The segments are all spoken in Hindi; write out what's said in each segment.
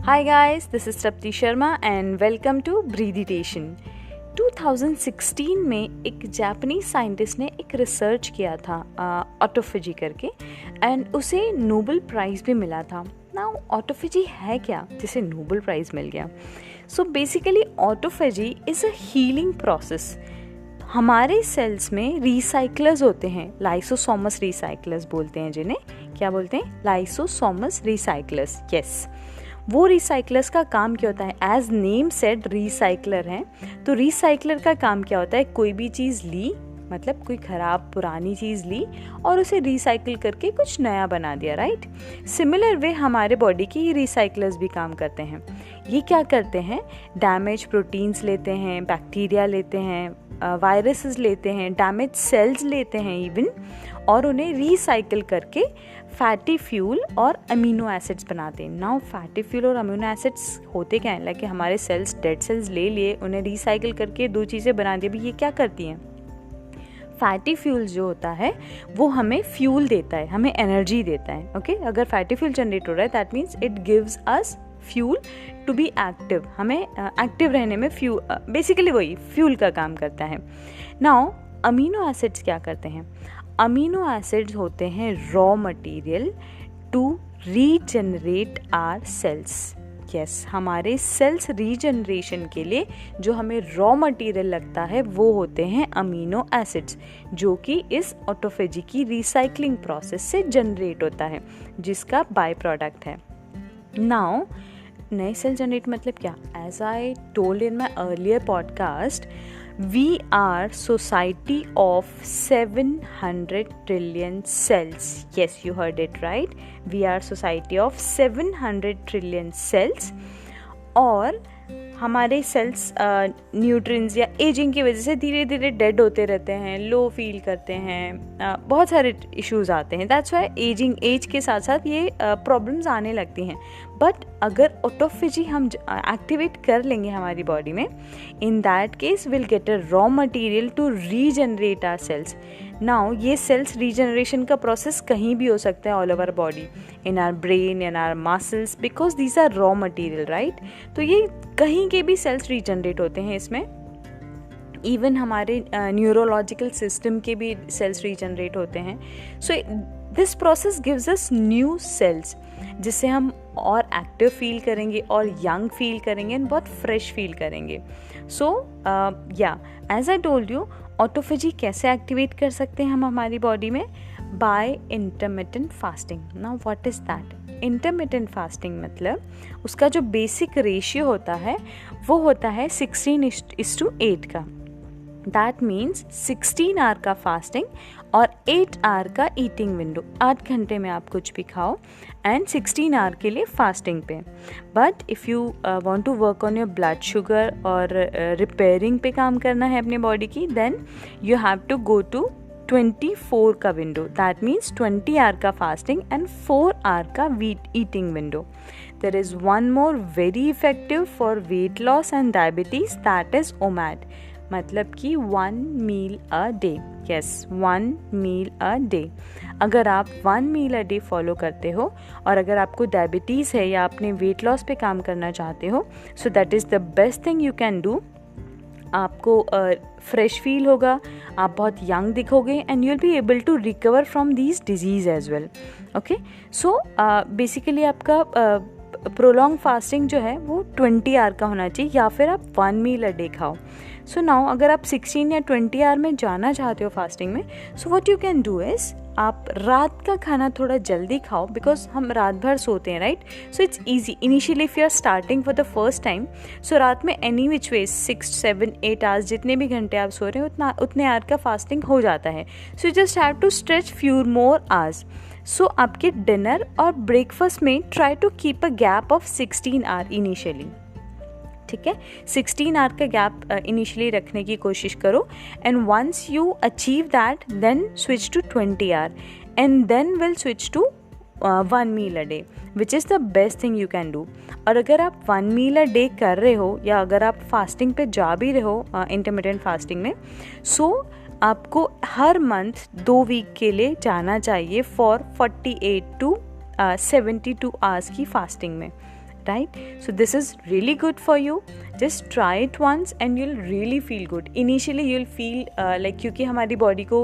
Hi guys, this is Trapti Sharma and welcome to Breathitation. 2016 में एक जापानीज साइंटिस्ट ने एक रिसर्च किया था ऑटोफेजी करके एंड उसे नोबेल प्राइज़ भी मिला था. नाउ ऑटोफेजी है क्या जिसे नोबेल प्राइज़ मिल गया? So basically autophagy is a healing process. हमारे सेल्स में रिसाइक्लर्स होते हैं, लाइसोसोमस रिसाइक्लर्स बोलते हैं जिन्हें. क्या बोलते हैं? लाइसोसोमस रिसाइक्लर्स. यस, वो रिसाइक्लर्स का काम क्या होता है? एज नेम सेड रिसाइक्लर हैं. तो रिसाइक्लर का काम क्या होता है? कोई भी चीज़ ली, मतलब कोई ख़राब पुरानी चीज़ ली और उसे रिसाइकिल करके कुछ नया बना दिया, राइट? सिमिलर वे हमारे बॉडी की ही रिसाइक्लर्स भी काम करते हैं. ये क्या करते हैं? डैमेज प्रोटीन्स लेते हैं, बैक्टीरिया लेते हैं, वायरसेस लेते हैं, डैमेज सेल्स लेते हैं इवन, और उन्हें रिसाइकिल करके फैटी फ्यूल और अमीनो एसिड्स बनाते हैं. नाउ फैटी फ्यूल और अमीनो एसिड्स होते क्या हैं? लाइक हमारे सेल्स, डेड सेल्स ले लिए, उन्हें रिसाइकिल करके दो चीज़ें बना दी. अभी ये क्या करती हैं? फैटी फ्यूल जो होता है वो हमें फ्यूल देता है, हमें एनर्जी देता है. ओके, अगर फैटी फ्यूल जनरेट हो रहा है that means it gives us fuel to be active. हमें एक्टिव रहने में बेसिकली वही फ्यूल का काम करता है. नाउ अमीनो एसिड्स क्या करते हैं? अमीनो एसिड्स होते हैं raw material to regenerate our cells. Yes, हमारे सेल्स रीजनरेशन के लिए जो हमें रॉ मटेरियल लगता है वो होते हैं अमीनो एसिड्स, जो कि इस ऑटोफेजी की रिसाइकलिंग प्रोसेस से जनरेट होता है, जिसका बाय प्रोडक्ट है. नाउ नए सेल जनरेट मतलब क्या? As I told in my earlier podcast, we are society of 700 trillion cells. Yes, you heard it right. We are society of 700 trillion cells. और हमारे सेल्स न्यूट्रिएंट्स या एजिंग की वजह से धीरे धीरे डेड होते रहते हैं, लो फील करते हैं, बहुत सारे इश्यूज आते हैं. दैट्स वाई एज के साथ साथ ये प्रॉब्लम्स आने लगती हैं. बट अगर ऑटोफेजी हम एक्टिवेट कर लेंगे हमारी बॉडी में, in that case will get a raw material to regenerate our cells. Now ये सेल्स रीजनरेशन का प्रोसेस कहीं भी हो सकता है all over body, in our brain, in our muscles, because these are raw material, right? तो ये कहीं के भी सेल्स रीजनरेट होते हैं इसमें. इवन हमारे न्यूरोलॉजिकल सिस्टम के भी सेल्स रीजनरेट होते हैं. So this process gives us new cells, जिससे हम और एक्टिव फील करेंगे और यंग फील करेंगे एंड बहुत फ्रेश फील करेंगे. सो या as I told you, autophagy कैसे एक्टिवेट कर सकते हैं हम हमारी बॉडी में? By intermittent fasting. Now what is that? Intermittent fasting मतलब उसका जो बेसिक रेशियो होता है वो होता है 16:8 का. दैट मीन्स 16 आवर का फास्टिंग और 8 आवर का ईटिंग विंडो. 8 घंटे में आप कुछ भी खाओ एंड 16 आवर के लिए फास्टिंग पे. But if you want to work on your blood sugar और रिपेयरिंग पे काम करना है अपने बॉडी की, then you have to go to 24 का विंडो. दैट मीन्स 20 आवर का फास्टिंग एंड 4 आवर का eating window. There is one more very effective for weight loss and diabetes, that is OMAD. मतलब कि 1 meal a day. Yes, 1 meal a day. अगर आप 1 meal a day फॉलो करते हो और अगर आपको डायबिटीज़ है या अपने वेट लॉस पे काम करना चाहते हो, so that is the best thing you can do. आपको फ्रेश फील होगा, आप बहुत यंग दिखोगे and you will be able to recover from these diseases as well. Okay, so basically आपका प्रोलॉन्ग फास्टिंग जो है वो 20 आवर का होना चाहिए, या फिर आप 1 मील अ डे खाओ. सो नाउ अगर आप 16 या 20 आवर में जाना चाहते हो फास्टिंग में, so what you can do is आप रात का खाना थोड़ा जल्दी खाओ, बिकॉज हम रात भर सोते हैं, right? So it's easy initially if you are starting for the first time. So रात में एनी विच वेज 6, 7, 8 आवर्स जितने भी घंटे आप सो रहे हो उतने आवर का फास्टिंग हो जाता है. So you just have to stretch few more hours. So आपके डिनर और ब्रेकफास्ट में try to keep a gap of 16 hour initially. ठीक है, 16 आवर का गैप इनिशियली रखने की कोशिश करो and once you achieve that then switch to 20 hour and then will switch to 1 meal a day, which is the best thing you can do. और अगर आप 1 मील अ डे कर रहे हो या अगर आप फास्टिंग पे जा भी रहे हो इंटरमिटेंट फास्टिंग में, सो आपको हर मंथ 2 वीक के लिए जाना चाहिए फॉर 48 to 72 आवर्स की फास्टिंग में. right? So this is really good for you. Just try it once and you'll really feel good. Initially you'll feel like, क्योंकि हमारी बॉडी को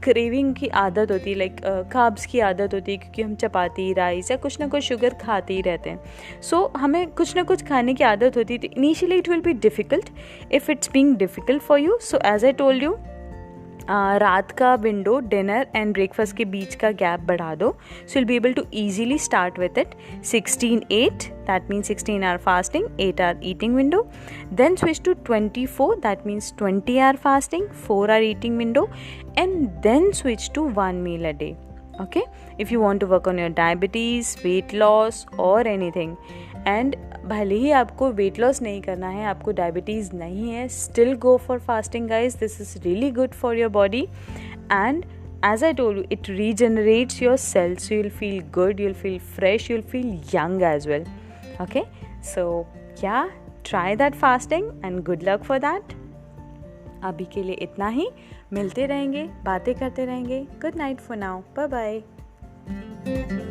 क्रेविंग की आदत होती है, लाइक कार्ब्स की आदत होती है, क्योंकि हम चपाती, राइस या कुछ ना कुछ शुगर खाते ही रहते हैं. सो हमें कुछ ना कुछ खाने की आदत होती है. तो initially it will be difficult if it's being difficult for you. So as I told you, रात का विंडो डिनर एंड ब्रेकफास्ट के बीच का गैप बढ़ा दो. So will be able to easily start with it. 16-8, that means 16 hour fasting, 8 hour eating window. Then switch to 24, that means 20 hour fasting, 4 hour eating window, and then switch to 1 meal a day. Okay, if you want to work on your diabetes, weight loss or anything, and भले ही आपको वेट लॉस नहीं करना है, आपको डायबिटीज़ नहीं है, still go for fasting guys. This is really good for your body, and as I told you, it regenerates your cells, so you'll feel good, you'll feel fresh, you'll feel young as well. Okay, so yeah, try that fasting and good luck for that. अभी के लिए इतना ही. मिलते रहेंगे, बातें करते रहेंगे. Good night for now. Bye bye.